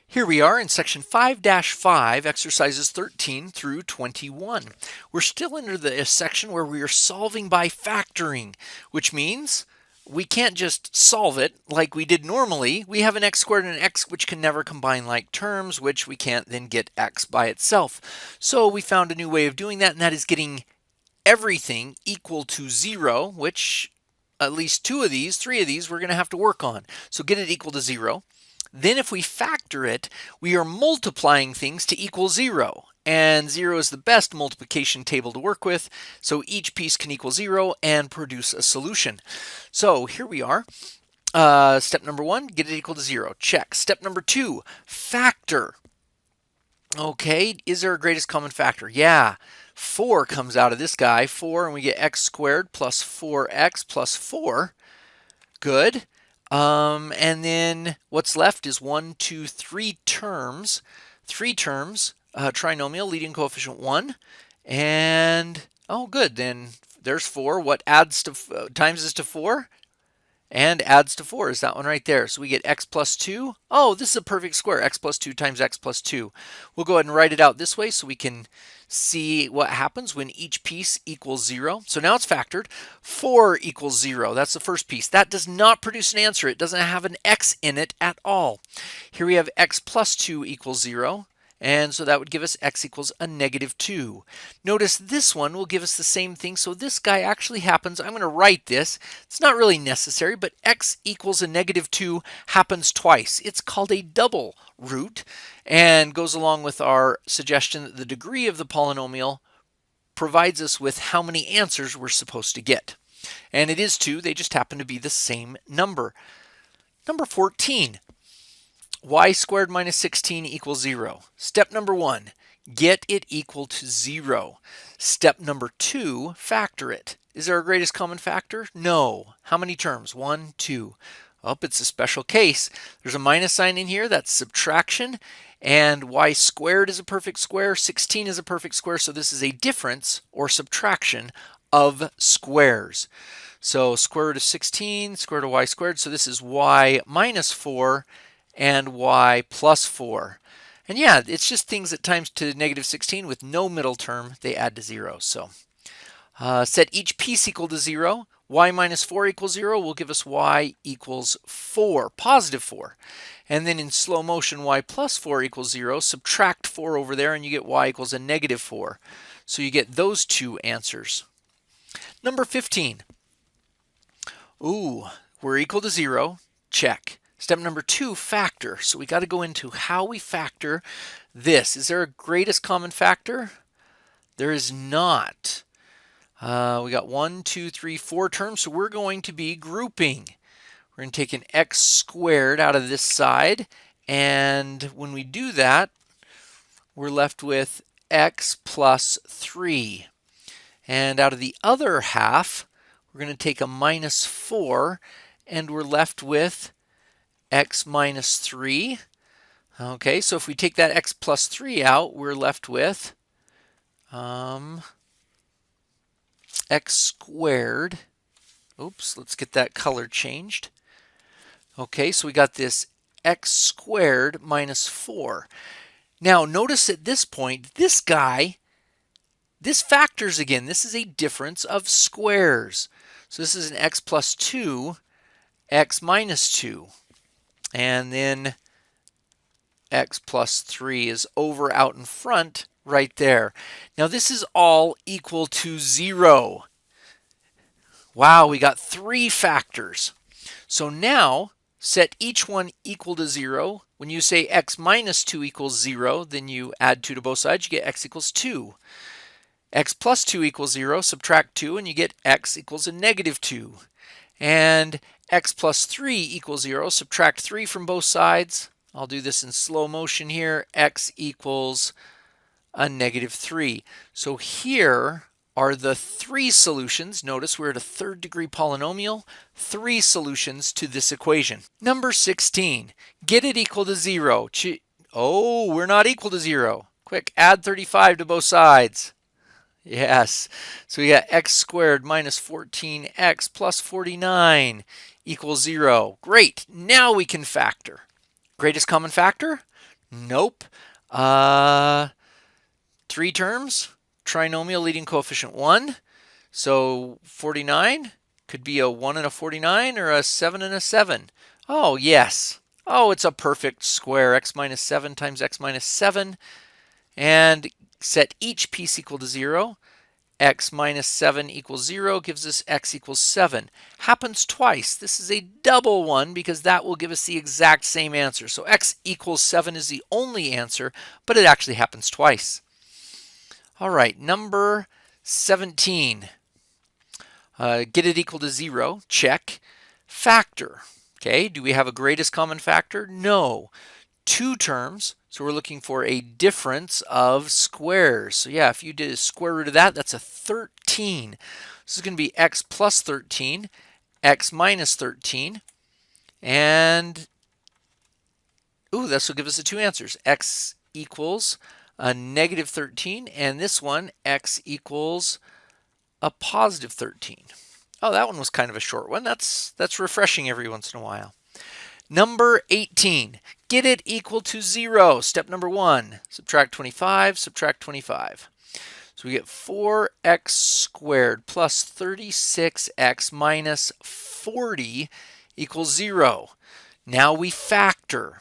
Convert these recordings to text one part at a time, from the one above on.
Here we are in section 5-5, exercises 13 through 21. We're still under the section where we are solving by factoring, which means we can't just solve it like we did normally. We have an x squared and an x which can never combine like terms, which we can't then get x by itself. So we found a new way of doing that, and that is getting everything equal to 0, which at least three of these, we're going to have to work on. So get it equal to 0. Then if we factor it, we are multiplying things to equal 0. And 0 is the best multiplication table to work with. So each piece can equal 0 and produce a solution. So here we are. Step number 1, get it equal to 0. Check. Step number 2, factor. Okay, is there a greatest common factor? Yeah. 4 comes out of this guy, 4, and we get x squared plus 4x plus 4. Good. And then what's left is 1, 2, 3 terms. 3 terms, trinomial, leading coefficient 1. And, oh good, then there's 4. What adds to, times is to 4? And adds to 4 is that one right there. So we get x plus 2. Oh, this is a perfect square. X plus 2 times x plus 2. We'll go ahead and write it out this way so we can see what happens when each piece equals 0. So now it's factored. 4 equals 0. That's the first piece. That does not produce an answer. It doesn't have an x in it at all. Here we have x plus 2 equals 0. And so that would give us x equals a negative 2. Notice this one will give us the same thing. So this guy actually happens. I'm going to write this. It's not really necessary, but x equals a negative 2 happens twice. It's called a double root and goes along with our suggestion that the degree of the polynomial provides us with how many answers we're supposed to get. And it is 2. They just happen to be the same number. Number 14. Y squared minus 16 equals 0. Step number 1, get it equal to 0. Step number 2, factor it. Is there a greatest common factor? No. How many terms? 1, 2. Oh, it's a special case. There's a minus sign in here. That's subtraction. And y squared is a perfect square. 16 is a perfect square. So this is a difference or subtraction of squares. So square root of 16, square root of y squared. So this is y minus 4 and y plus 4. And yeah, it's just things that times to negative 16 with no middle term, they add to 0. So set each piece equal to 0. Y minus 4 equals 0 will give us y equals 4, positive 4. And then in slow motion, y plus 4 equals 0. Subtract 4 over there and you get y equals a negative 4. So you get those two answers. Number 15. Ooh, we're equal to 0. Check. Step number 2, factor. So we got to go into how we factor this. Is there a greatest common factor? There is not. We got 1, 2, 3, 4 terms, so we're going to be grouping. We're going to take an x squared out of this side, and when we do that, we're left with x plus 3. And out of the other half, we're going to take a minus 4, and we're left with x minus 3. Okay, so if we take that x plus 3 out, we're left with x squared. Oops, let's get that color changed. Okay, so we got this x squared minus 4. Now notice at this point, this guy, this factors again. This is a difference of squares. So this is an x plus 2, x minus 2. And then x plus 3 is over out in front right there. Now this is all equal to 0. Wow, we got 3 factors. So now set each one equal to 0. When you say x minus 2 equals 0, then you add 2 to both sides, you get x equals 2. X plus 2 equals 0, subtract 2, and you get x equals a negative 2. And x plus 3 equals 0. Subtract 3 from both sides. I'll do this in slow motion here. X equals a negative 3. So here are the 3 solutions. Notice we're at a third degree polynomial. 3 solutions to this equation. Number 16. Get it equal to 0. Oh, we're not equal to 0. Quick, add 35 to both sides. Yes, so we got x squared minus 14x plus 49 equals 0. Great, now we can factor. Greatest common factor? Nope. 3 terms, trinomial leading coefficient 1. So 49 could be a 1 and a 49 or a 7 and a 7. Oh, yes. Oh, it's a perfect square. X minus 7 times x minus 7. And set each piece equal to 0. X minus 7 equals 0 gives us x equals 7. Happens twice. This is a double one because that will give us the exact same answer. So x equals 7 is the only answer, but it actually happens twice. All right, number 17. Get it equal to 0, check. Factor, okay, do we have a greatest common factor? No. 2 terms, so we're looking for a difference of squares. So yeah, if you did a square root of that, that's a 13. This is going to be x plus 13, x minus 13, and this will give us the 2 answers. X equals a negative 13, and this one, x equals a positive 13. Oh, that one was kind of a short one. That's refreshing every once in a while. Number 18, get it equal to 0. Step number 1, subtract 25, subtract 25. So we get 4x squared plus 36x minus 40 equals 0. Now we factor.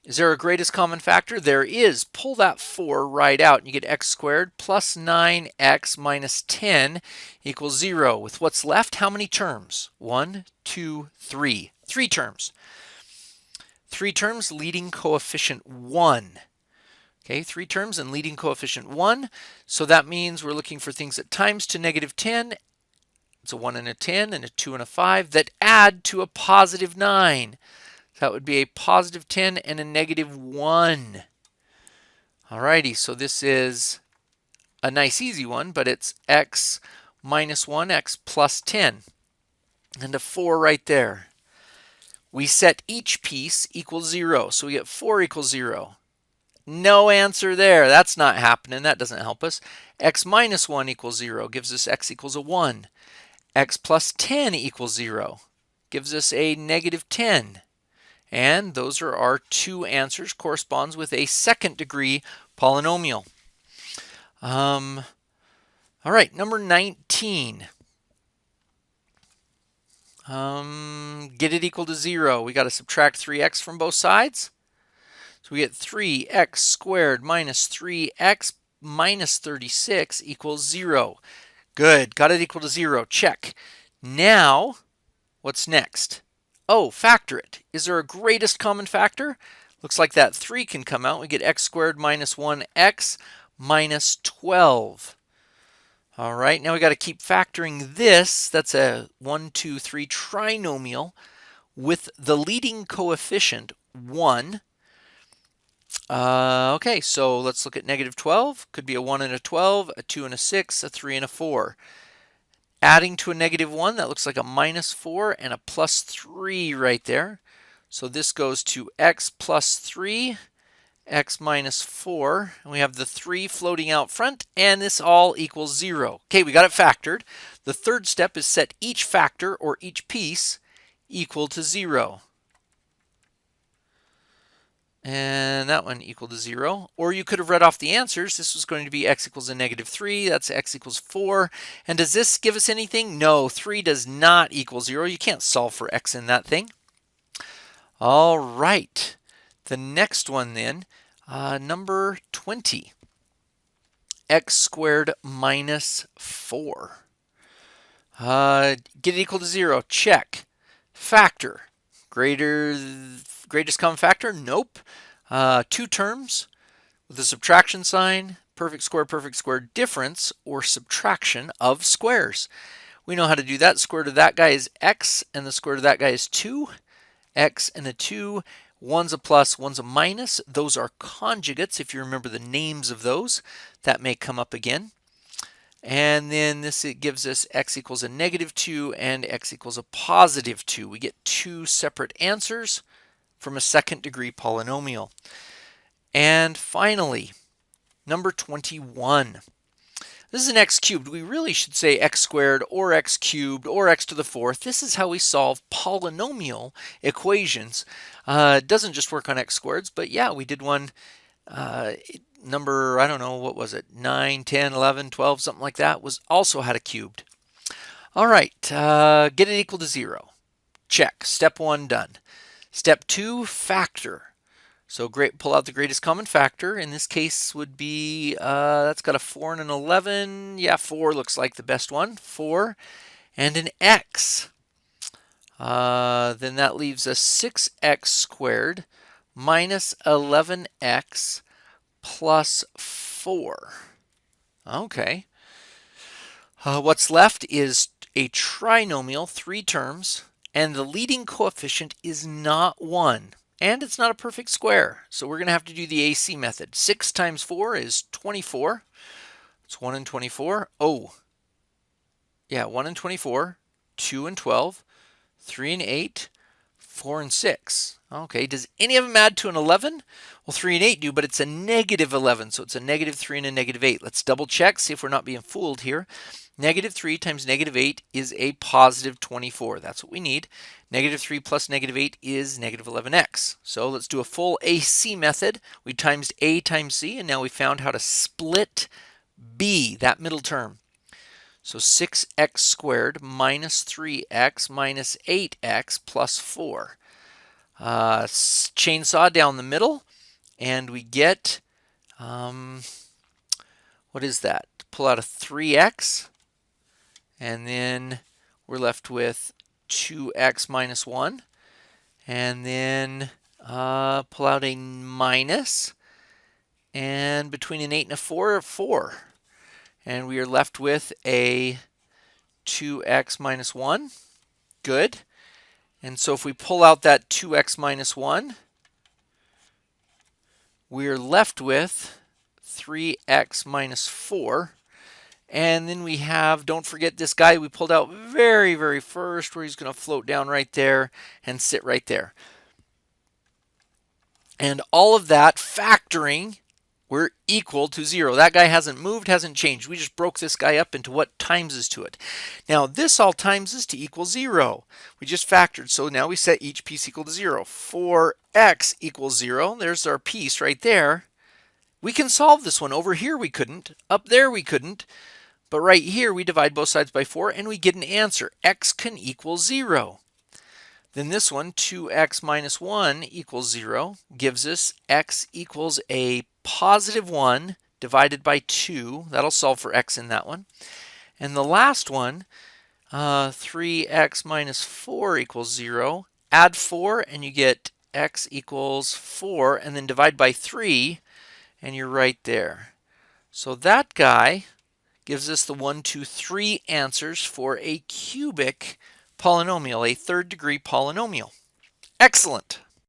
Is there a greatest common factor? There is. Pull that 4 right out and you get x squared plus 9x minus 10 equals 0. With what's left, how many terms? 1, 2, 3. 3 terms. 3 terms, leading coefficient 1. Okay, 3 terms and leading coefficient 1. So that means we're looking for things that times to negative 10. It's a 1 and a 10 and a 2 and a 5 that add to a positive 9. That would be a positive 10 and a negative 1. Alrighty, so this is a nice easy one, but it's x minus 1, x plus 10. And a 4 right there. We set each piece equals 0, so we get 4 equals 0. No answer there. That's not happening. That doesn't help us. X minus 1 equals 0 gives us x equals a 1. X plus 10 equals 0 gives us a negative 10. And those are our 2 answers, corresponds with a second degree polynomial. All right, number 19. Get it equal to 0. We got to subtract 3x from both sides. So we get 3x squared minus 3x minus 36 equals 0. Good, got it equal to 0, check. Now, what's next? Oh, factor it. Is there a greatest common factor? Looks like that 3 can come out. We get x squared minus 1x minus 12. All right, now we got to keep factoring this. That's a 1, 2, 3 trinomial with the leading coefficient 1. Okay, so let's look at negative 12. Could be a 1 and a 12, a 2 and a 6, a 3 and a 4. Adding to a negative 1, that looks like a minus 4 and a plus 3 right there. So this goes to x plus 3, x minus 4. And we have the 3 floating out front, and this all equals 0. Okay, we got it factored. The third step is set each factor, or each piece, equal to 0. And that one equal to 0. Or you could have read off the answers. This was going to be x equals a negative 3. That's x equals 4. And does this give us anything? No, 3 does not equal 0. You can't solve for x in that thing. All right. The next one then, number 20. X squared minus 4. Get it equal to 0. Check. Factor. Greatest common factor? Nope. 2 terms with a subtraction sign, perfect square difference, or subtraction of squares. We know how to do that. Square root of that guy is x, and the square root of that guy is 2. X and a 2. One's a plus, one's a minus. Those are conjugates, if you remember the names of those. That may come up again. And then this it gives us x equals a negative 2 and x equals a positive 2. We get 2 separate answers from a second degree polynomial. And finally, number 21. This is an x cubed. We really should say x squared or x cubed or x to the fourth. This is how we solve polynomial equations. It doesn't just work on x squareds, but yeah, we did one number, I don't know, what was it, 9, 10, 11, 12, something like that, was also had a cubed. All right, get it equal to 0. Check. Step 1 done. Step 2, factor. So pull out the greatest common factor. In this case would be, that's got a 4 and an 11. Yeah, 4 looks like the best one. 4 and an x. Then that leaves us 6x squared minus 11x plus 4. Okay. What's left is a trinomial, 3 terms, and the leading coefficient is not 1. And it's not a perfect square, so we're going to have to do the AC method. 6 times 4 is 24. It's 1 and 24. Oh, yeah, 1 and 24, 2 and 12, 3 and 8, 4 and 6. Okay, does any of them add to an 11? Well, 3 and 8 do, but it's a negative 11, so it's a negative 3 and a negative 8. Let's double check, see if we're not being fooled here. Negative 3 times negative 8 is a positive 24. That's what we need. Negative 3 plus negative 8 is negative 11x. So let's do a full AC method. We times A times C, and now we found how to split B, that middle term. So 6x squared minus 3x minus 8x plus 4. Chainsaw down the middle, and we get, what is that? Pull out a 3x, and then we're left with 2x minus 1, and then pull out a minus, and between an 8 and a 4, 4. And we are left with a 2x minus 1. Good. And so if we pull out that 2x minus 1, we're left with 3x minus 4. And then we have, don't forget this guy we pulled out very, very first, where he's going to float down right there and sit right there. And all of that factoring, we're equal to 0. That guy hasn't moved, hasn't changed. We just broke this guy up into what timeses to it. Now this all timeses to equal 0. We just factored, so now we set each piece equal to 0. 4x equals 0. There's our piece right there. We can solve this one. Over here we couldn't. Up there we couldn't. But right here we divide both sides by 4 and we get an answer. X can equal 0. Then this one, 2x minus 1 equals 0, gives us x equals a positive 1 divided by 2. That'll solve for x in that one. And the last one, 3x minus 4 equals 0. Add 4 and you get x equals 4, and then divide by 3 and you're right there. So that guy gives us the 1, 2, 3 answers for a cubic polynomial, a third degree polynomial. Excellent.